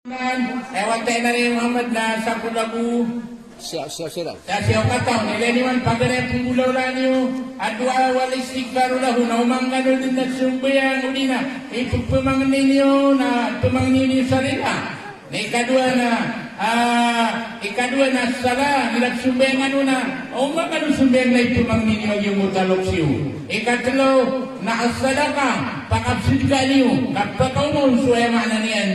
Ewan tayo na rin Muhammad na sa kulabu. Siap. Siya katang nila niman pagana pumulaw lang niyo adwa wal istighfaru lahu na umangano din na sumbayang udina ipagpamang ninyo na tumang ninyo sarila na ikadua na sala nilap sumbayang ano na umangano sumbayang na ipamang ninyo yung mutalok siyo ikatlo na asadaka pakapsid ka niyo kapag umong suwaya makna niyan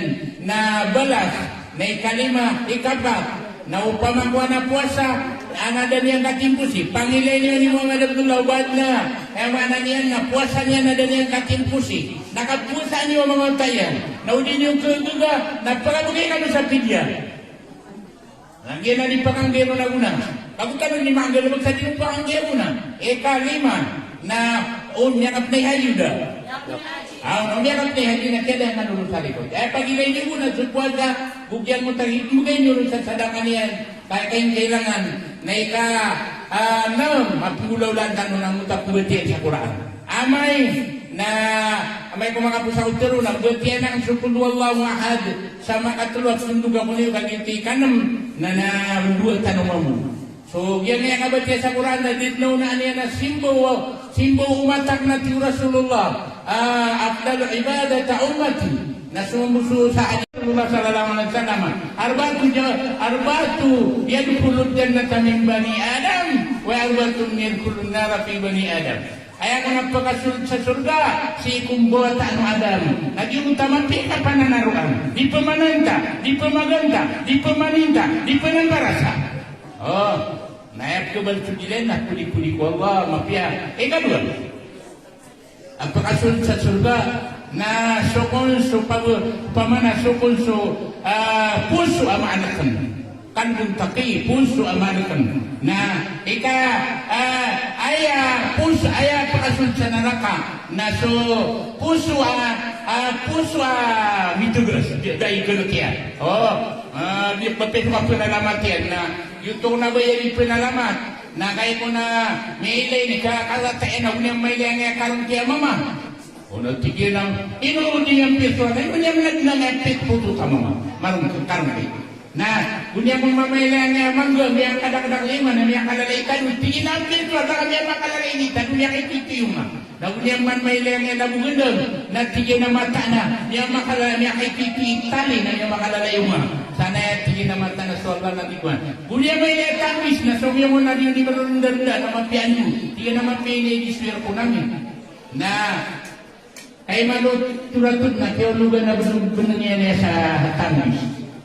na balas na ikalima ikapat na upamang kuha na puasa, ana dan yang katimpusi. Pangilay niyo ni Muhammad Abdullah Ubad na, mana niyan na puasa niya na dan yang katimpusi. Nakapuasa niyo mga tayan. Naudin niyo keguga, napakabugay ka sa pidya. Lagi na di pakanggero na guna. Kabukan ni manggero magsadyo pakanggero na. Kalima na unyakap na hayuda. Unyakap na hayuda na kaya na lulus sa likod. Pagilay niyo muna sa puasa, bugyan mo tayo, ibigay nyo rin sa sadakan yan. Kaya kayong kailangan na mapulaw lang tanong ng mutapuwiti sa Quran. Amay ko mga pusa utero na buwiti ng sukul wallahu ahad sa makatulog sundug ako niyo kagiti kanam na dua tanong mo. So, yan nga kabati sa Quran na ditnaw na niya na simbo umatak na ti Rasulullah. Afdal ibadat ummati na sumuso sa Rasulullah sallallahu alaihi wasallam arbatu yadkhulul jannata min bani Adam wa arbatu yadkhulun nara fi bani Adam. Kaya kung nagpakasunod sa surga si kumbuhat ano Adam naging utamapi ka pananaruan di pamananta, di pamaganda, di pamaninda, di panambarasa. Naib ko balsudilen na kuli-kuli ko Allah mapia. Kadua ang pakasunod sa surga na sukunso pamana sukunso puso amanakan kan buntaki puso amanakan na puso pakasunod sa neraka na so puso mitugas dahil gano'n di papel ko penalamat yan na yung na ba yan penalamat na kaya ko na may ilay ni kakalatain na unyang may ilay nga karong kaya mama tigil ng inuudi yung persona unyang nag-epit po ito sa mama marong karong kaya na unyang mong mamayla nga mangga may ang kadang-kadang lima na may ang kalalaikan tigil ang persona na may ang makalalaitan unyang ipitiyong na unyang man may ilang nga nabugundang na tigil na mata na may ang ipititali na may makalalayong sana tigil na mata na sorba na tiguan. Kunya may letawis na somyo mo na rin di marundan-runda na mapian nyo. Tigil na mapinay diswir po namin. Na ay manuturatud na keolugan na benar niya sa tamis.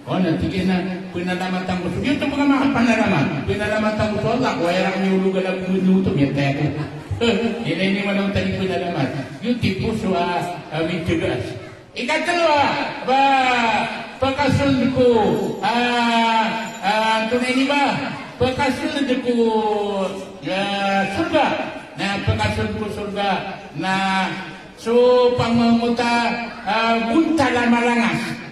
Na tigil na pinalamatang gusto. Yung ito mga panaraman. Pinalamatang gusto Allah. Kaya lang yung lugar na bumunutom. Yan tayo. Ini manong tadi pinalamat. Yung tipo sa mitigas. Ikatlo, pagkasunod ko, tunay ni ba? Pagkasunod ko surga. Na pagkasunod ko surga na so pangamuta buntalan malangas.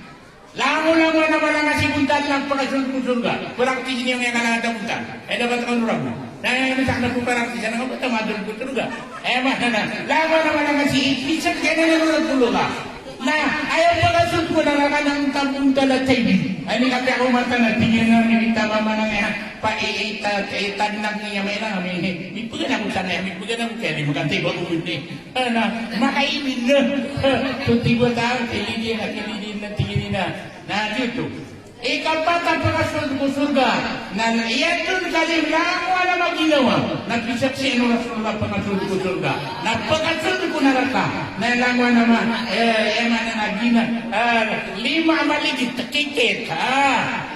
Lango-lango na malangas si buntal lang pagkasunod ko surga. Praktis niyo nga kalahatan buntal. Dapat kang nurag mo. Nah, misalnya aku praktis, saya nggak betul madun betul juga. Lama naman si Isan kaya na puluh lah. Nah, ayaw pagkasunod ko na ng tampung talat TV. Ini kapi ako mata na tingin na nilita mama na nga paitan lang niya may lang. May pugan ako sana, may pugan ako kaya di magantay ba ko hindi. Makainin na. Tutibo tayo, kilidin na tingin na. Nah, dito. Ikapat ang pagkasunod ko surga na iyan doon kalim lang wala maginawa nagbisak si Rasulullah pagkasunod ko surga na pagkasunod ko naraka na langwa naman na nagina 5 maligid tikit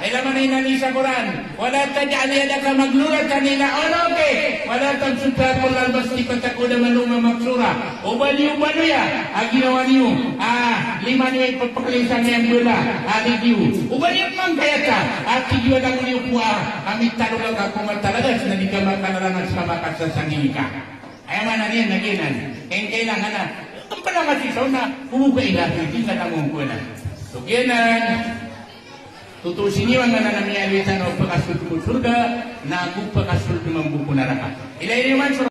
ilaman na inani sa Quran wala taj'al yadaka maglulatan ila unuki wala tamsuka kullal basti patakuna maluma maksura ubali ya ginawa niyo 5 niyo ipagpakalisan niya mula aligiw ubali kaya ka, at tigiwan ako niyo po kami tanong ako matalagas na di ka makalarangan sa makasasangin ka. Ay man yan, naginan. Kailangan na, ang palangas isaw na humugay natin, hindi na namang ko na. So, yanan, tutusin niyo ang nananamiyalitan o pagkasulto mo surga, na kung pagkasulto mo buko na rakat. Ilay naman